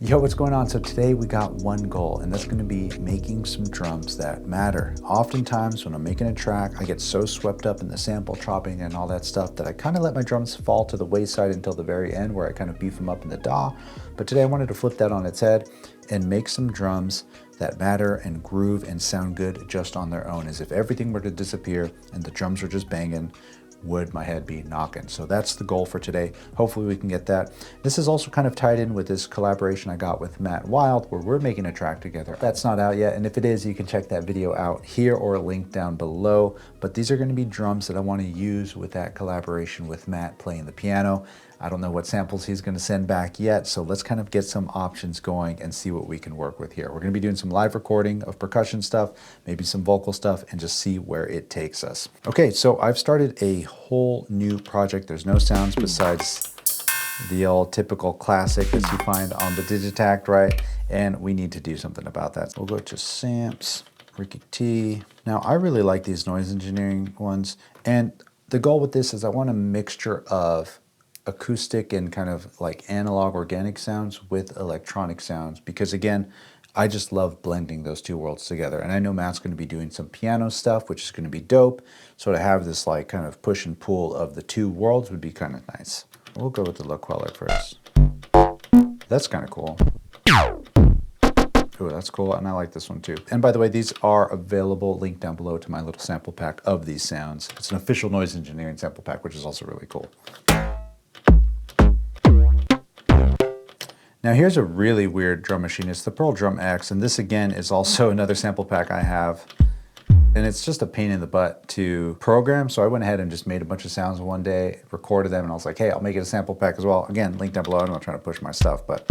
Yo, what's going on? So today we got one goal, and that's going to be making some drums that matter. Oftentimes when I'm making a track, I get so swept up in the sample chopping and all that stuff that I kind of let my drums fall to the wayside until the very end where I kind of beef them up in the DAW. But today I wanted to flip that on its head and make some drums that matter and groove and sound good just on their own, as if everything were to disappear and the drums were just banging, would my head be knocking. So that's the goal for today. Hopefully we can get that. This is also kind of tied in with this collaboration I got with Matt Wild, where we're making a track together. That's not out yet, and if it is, you can check that video out here or link down below. But these are going to be drums that I want to use with that collaboration with Matt playing the piano. I don't know what samples he's going to send back yet, so let's kind of get some options going and see what we can work with here. We're going to be doing some live recording of percussion stuff, maybe some vocal stuff, and just see where it takes us. Okay, so I've started a whole new project. There's no sounds besides the old typical classic that you find on the Digitakt, right? And we need to do something about that. So we'll go to Samps, Ricky T. Now, I really like these noise engineering ones, and the goal with this is I want a mixture of acoustic and kind of like analog organic sounds with electronic sounds, because again, I just love blending those two worlds together. And I know Matt's going to be doing some piano stuff, which is going to be dope. So to have this like kind of push and pull of the two worlds would be kind of nice. We'll go with the low queller first. That's kind of cool. Ooh, that's cool, and I like this one too. And by the way, these are available, linked down below to my little sample pack of these sounds. It's an official noise engineering sample pack, which is also really cool. Now here's a really weird drum machine. It's the Pearl Drum X, and this again is also another sample pack I have. And it's just a pain in the butt to program, so I went ahead and just made a bunch of sounds one day, recorded them, and I was like, hey, I'll make it a sample pack as well. Again, link down below. I'm not trying to push my stuff, but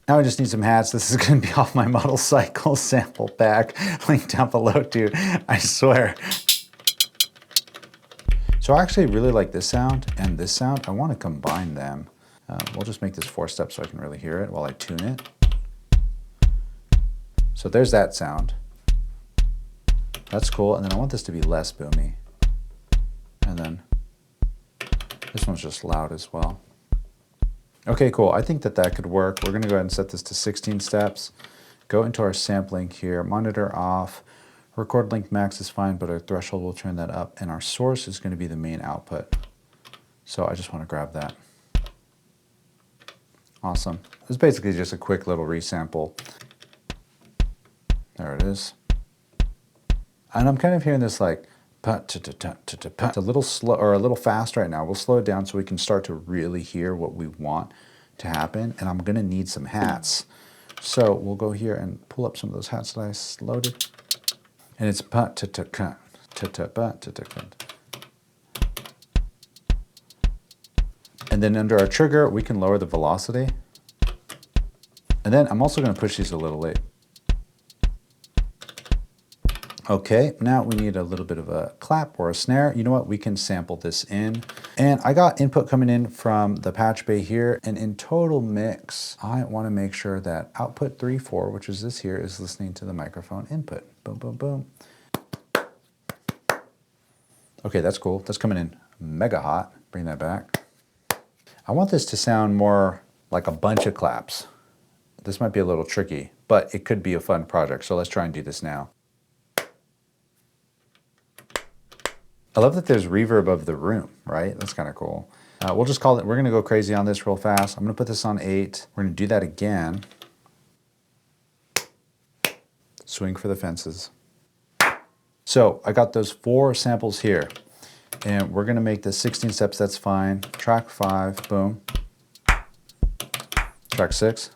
now I just need some hats. This is going to be off my Model Cycle sample pack. Link down below too, I swear. So I actually really like this sound and this sound. I want to combine them. We'll just make this 4-step so I can really hear it while I tune it. So there's that sound. That's cool. And then I want this to be less boomy. And then this one's just loud as well. Okay, cool. I think that that could work. We're going to go ahead and set this to 16 steps. Go into our sampling here, monitor off. Record length max is fine, but our threshold will turn that up, and our source is going to be the main output. So I just want to grab that. Awesome. It's basically just a quick little resample. There it is. And I'm kind of hearing this like it's a little slow or a little fast right now. We'll slow it down so we can start to really hear what we want to happen. And I'm going to need some hats. So we'll go here and pull up some of those hats that I loaded. And it's and then under our trigger, we can lower the velocity. And then I'm also going to push these a little late. Okay, now we need a little bit of a clap or a snare. You know what? We can sample this in. And I got input coming in from the patch bay here. And in total mix, I want to make sure that output 3-4, which is this here, is listening to the microphone input. Boom, boom, boom. Okay, that's cool. That's coming in mega hot. Bring that back. I want this to sound more like a bunch of claps. This might be a little tricky, but it could be a fun project. So let's try and do this now. I love that there's reverb of the room, right? That's kind of cool. We'll just call it, we're going to go crazy on this real fast. I'm going to put this on 8. We're going to do that again. Swing for the fences. So I got those 4 samples here, and we're going to make this 16 steps. That's fine. Track 5, boom. Track 6.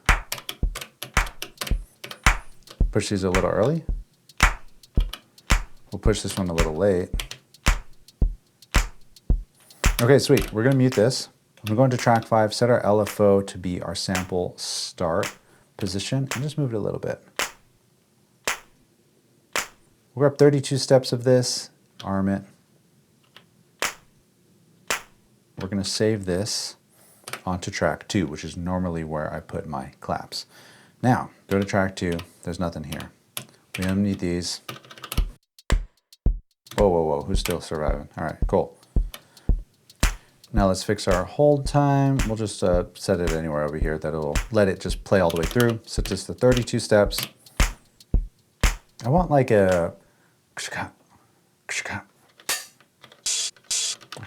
Push these a little early. We'll push this one a little late. Okay, sweet. We're going to mute this. I'm going to go into track 5, set our LFO to be our sample start position, and just move it a little bit. We're up 32 steps of this, arm it. We're going to save this onto track 2, which is normally where I put my claps. Now, go to track 2. There's nothing here. We unmute these. Whoa, whoa, whoa. Who's still surviving? All right, cool. Now let's fix our hold time. We'll just set it anywhere over here that it'll let it just play all the way through. Set this to 32 steps. I want like a, I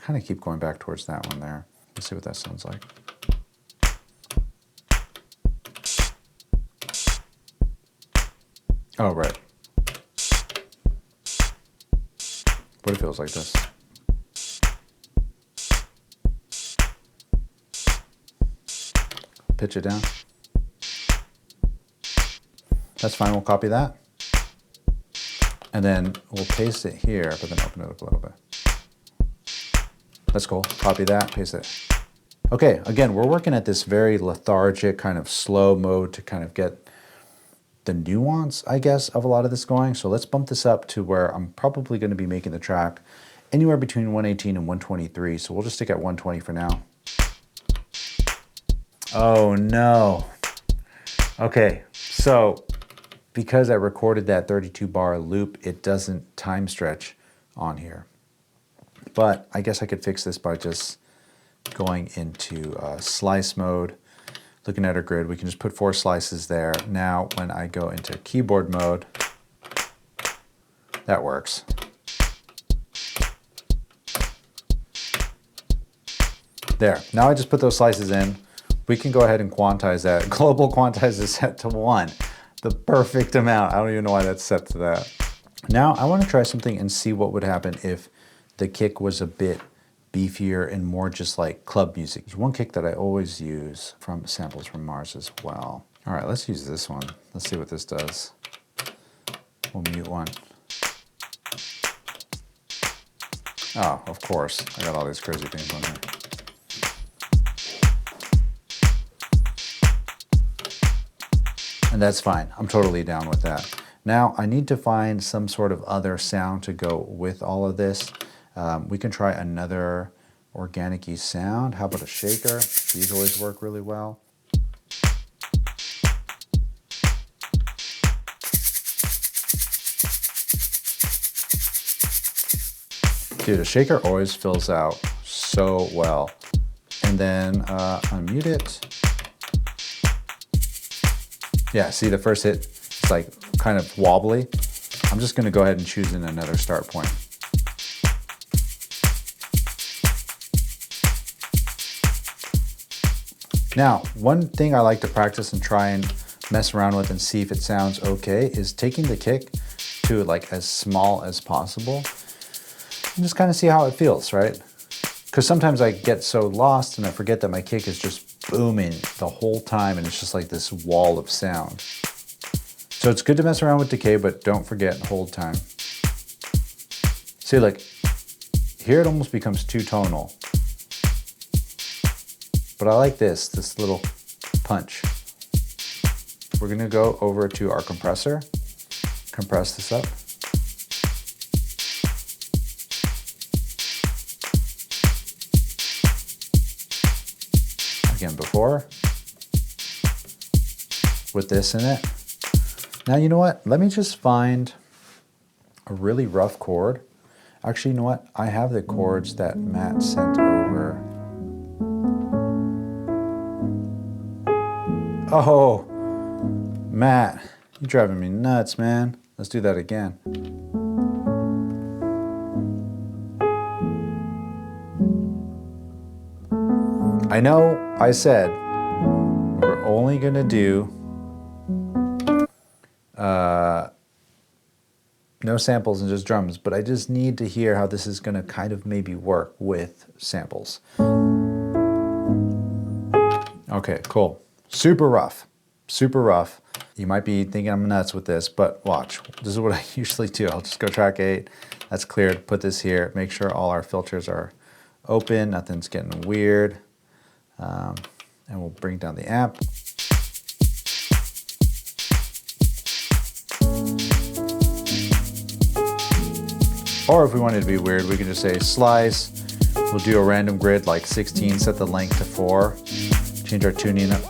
kind of keep going back towards that one there. Let's see what that sounds like. Oh, right. What it feels like this. Pitch it down. That's fine, we'll copy that. And then we'll paste it here, but then open it up a little bit. That's cool, copy that, paste it. Okay, again, we're working at this very lethargic, kind of slow mode to kind of get the nuance, I guess, of a lot of this going. So let's bump this up to where I'm probably gonna be making the track anywhere between 118 and 123. So we'll just stick at 120 for now. Oh no. Okay, so because I recorded that 32 bar loop, it doesn't time stretch on here. But I guess I could fix this by just going into slice mode. Looking at our grid, we can just put 4 slices there. Now, when I go into keyboard mode, that works. There, now I just put those slices in. We can go ahead and quantize that. Global quantize is set to 1, the perfect amount. I don't even know why that's set to that. Now I want to try something and see what would happen if the kick was a bit beefier and more just like club music. There's one kick that I always use from samples from Mars as well. All right, let's use this one. Let's see what this does. We'll mute one. Oh, of course. I got all these crazy things on here. And that's fine. I'm totally down with that. Now I need to find some sort of other sound to go with all of this. We can try another organic-y sound. How about a shaker? These always work really well. Dude, a shaker always fills out so well. And then unmute it. Yeah, see the first hit, it's like kind of wobbly. I'm just gonna go ahead and choose in another start point. Now, one thing I like to practice and try and mess around with and see if it sounds okay is taking the kick to like as small as possible and just kind of see how it feels, right? Because sometimes I get so lost and I forget that my kick is just booming the whole time and it's just like this wall of sound. So it's good to mess around with decay, but don't forget hold time. See, like here it almost becomes too tonal. But I like this little punch. We're gonna go over to our compressor, compress this up. Again, before, with this in it. Now, you know what? Let me just find a really rough chord. Actually, you know what? I have the chords that Matt sent over. Oh, Matt, you're driving me nuts, man. Let's do that again. I know I said we're only gonna do no samples and just drums, but I just need to hear how this is gonna kind of maybe work with samples. Okay, cool. Super rough, super rough. You might be thinking I'm nuts with this, but watch. This is what I usually do. I'll just go track 8. That's cleared, put this here, make sure all our filters are open, nothing's getting weird. And we'll bring down the amp. Or if we wanted to be weird, we can just say slice. We'll do a random grid like 16, set the length to 4, change our tuning up.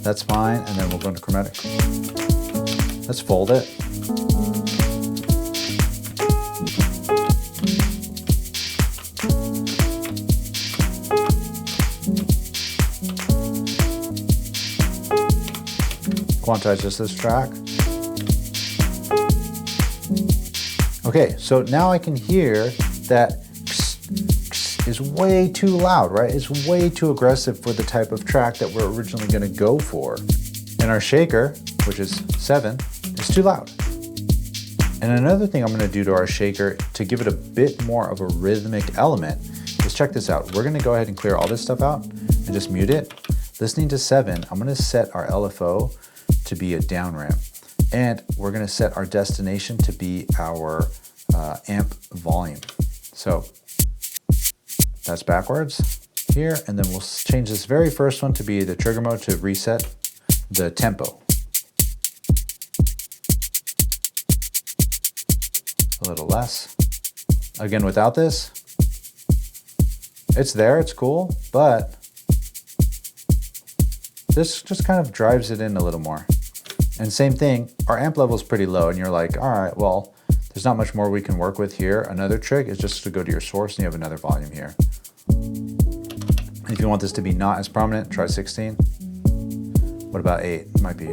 That's fine, and then we'll go into chromatic. Let's fold it. quantize just this track. Okay, so now I can hear that is way too loud, right? It's way too aggressive for the type of track that we're originally gonna go for. And our shaker, which is 7, is too loud. And another thing I'm gonna do to our shaker to give it a bit more of a rhythmic element is check this out. We're gonna go ahead and clear all this stuff out and just mute it. Listening to 7, I'm gonna set our LFO to be a down ramp. And we're gonna set our destination to be our amp volume. So that's backwards here, and then we'll change this very first one to be the trigger mode to reset the tempo. A little less. Again, without this, it's there, it's cool, but this just kind of drives it in a little more. And same thing, our amp level is pretty low, and you're like, all right, well, there's not much more we can work with here. Another trick is just to go to your source and you have another volume here. If you want this to be not as prominent, try 16. What about 8? Might be.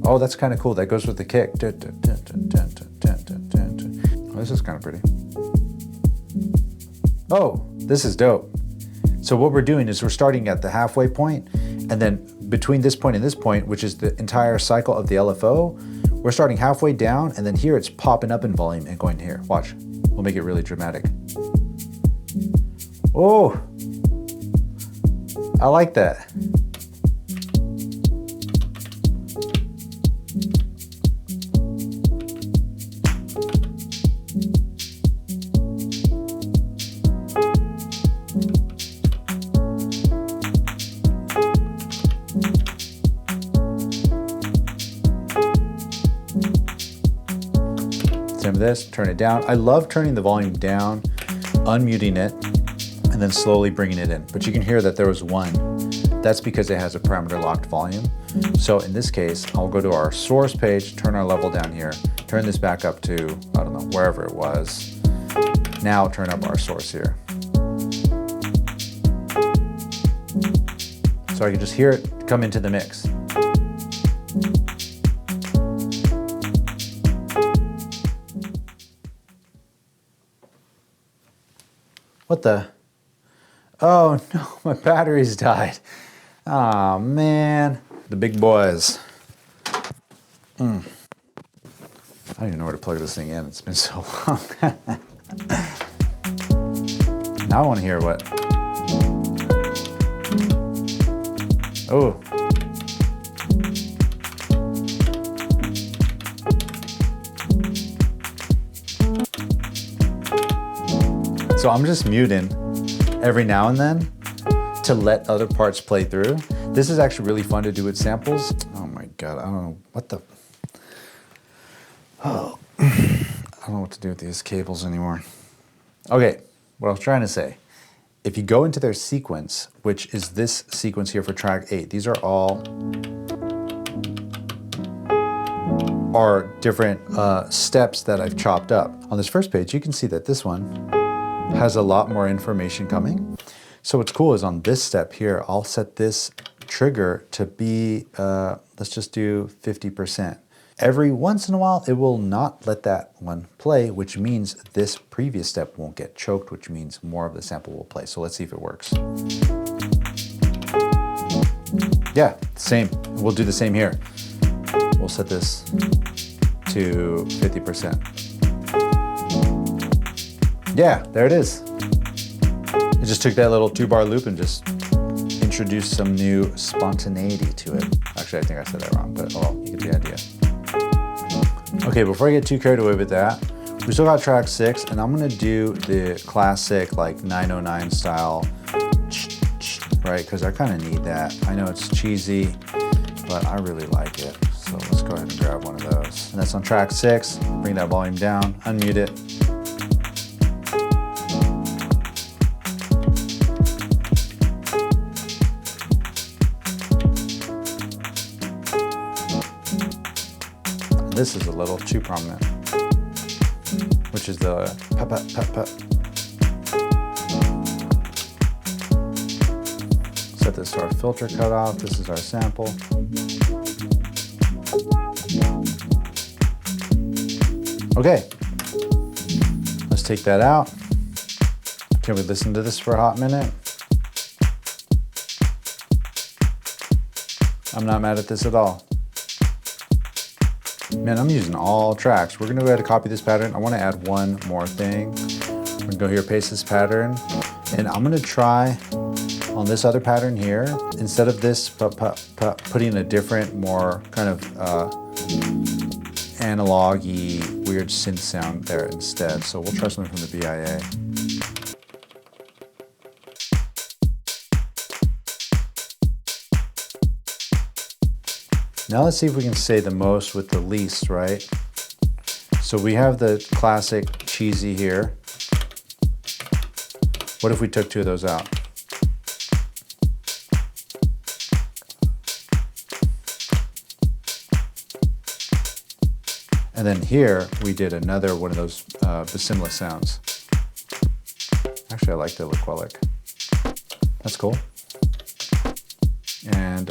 Oh, that's kind of cool. That goes with the kick. Oh, this is kind of pretty. Oh, this is dope. So what we're doing is we're starting at the halfway point, and then between this point and this point, which is the entire cycle of the LFO, we're starting halfway down, and then here it's popping up in volume and going here. Watch, we'll make it really dramatic. Oh, I like that. Same with this, turn it down. I love turning the volume down, unmuting it, and then slowly bringing it in. But you can hear that there was 1. That's because it has a parameter locked volume. So in this case, I'll go to our source page, turn our level down here, turn this back up to, I don't know, wherever it was. Now turn up our source here. So I can just hear it come into the mix. What the? Oh no, my batteries died. Oh man, the big boys. I don't even know where to plug this thing in. It's been so long. Now I want to hear what. Oh. So I'm just muting every now and then to let other parts play through. This is actually really fun to do with samples. Oh my God, I don't know what the, oh, I don't know what to do with these cables anymore. Okay, what I was trying to say, if you go into their sequence, which is this sequence here for track 8, these are all different steps that I've chopped up. On this first page, you can see that this one has a lot more information coming. So what's cool is on this step here, I'll set this trigger to be, let's just do 50%. Every once in a while, it will not let that one play, which means this previous step won't get choked, which means more of the sample will play. So let's see if it works. Yeah, same. We'll do the same here. We'll set this to 50%. Yeah, there it is. It just took that little 2-bar loop and just introduced some new spontaneity to it. Actually, I think I said that wrong, but oh well, you get the idea. Okay, before I get too carried away with that, we still got track 6, and I'm gonna do the classic like 909 style, right? Because I kind of need that. I know it's cheesy, but I really like it. So let's go ahead and grab one of those. And that's on track 6. Bring that volume down, unmute it. This is a little too prominent, which is the pop, pop, pop, pop. Set set this to our filter cutoff. This is our sample. Okay, let's take that out. Can we listen to this for a hot minute? I'm not mad at this at all. Man, I'm using all tracks. We're gonna go ahead and copy this pattern. I wanna add one more thing. I'm gonna go here, paste this pattern, and I'm gonna try on this other pattern here, instead of this, putting a different, more kind of analog-y, weird synth sound there instead. So we'll try something from the BIA. Now let's see if we can say the most with the least, right? So we have the classic cheesy here. What if we took two of those out? And then here we did another one of those bassimilus sounds. Actually, I like the liquelic. That's cool. And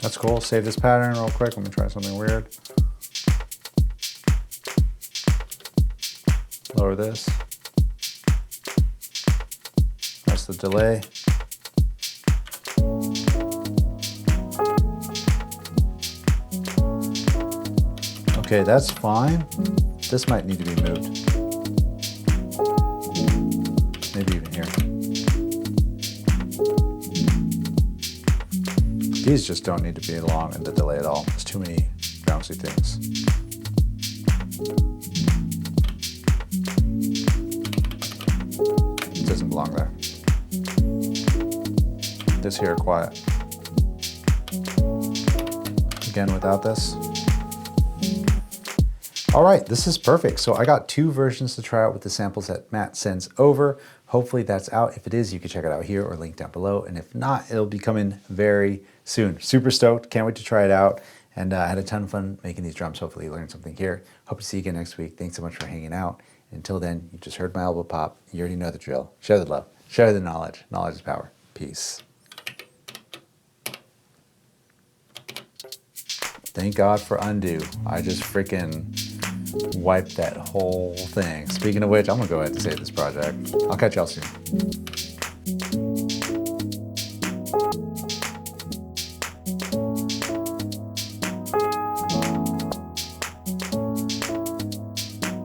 that's cool. Save this pattern real quick. Let me try something weird. Lower this. That's the delay. Okay, that's fine. This might need to be moved. Maybe even here. These just don't need to be long in the delay at all. There's too many bouncy things. It doesn't belong there. This here, quiet. Again, without this. All right, this is perfect. So I got two versions to try out with the samples that Matt sends over. Hopefully that's out. If it is, you can check it out here or link down below. And if not, it'll be coming very soon. Super stoked, can't wait to try it out. And I had a ton of fun making these drums. Hopefully you learned something here. Hope to see you again next week. Thanks so much for hanging out. Until then, you just heard my elbow pop. You already know the drill. Share the love, share the knowledge. Knowledge is power. Peace. Thank God for undo. I just freaking wiped that whole thing. Speaking of which, I'm gonna go ahead and save this project. I'll catch y'all soon.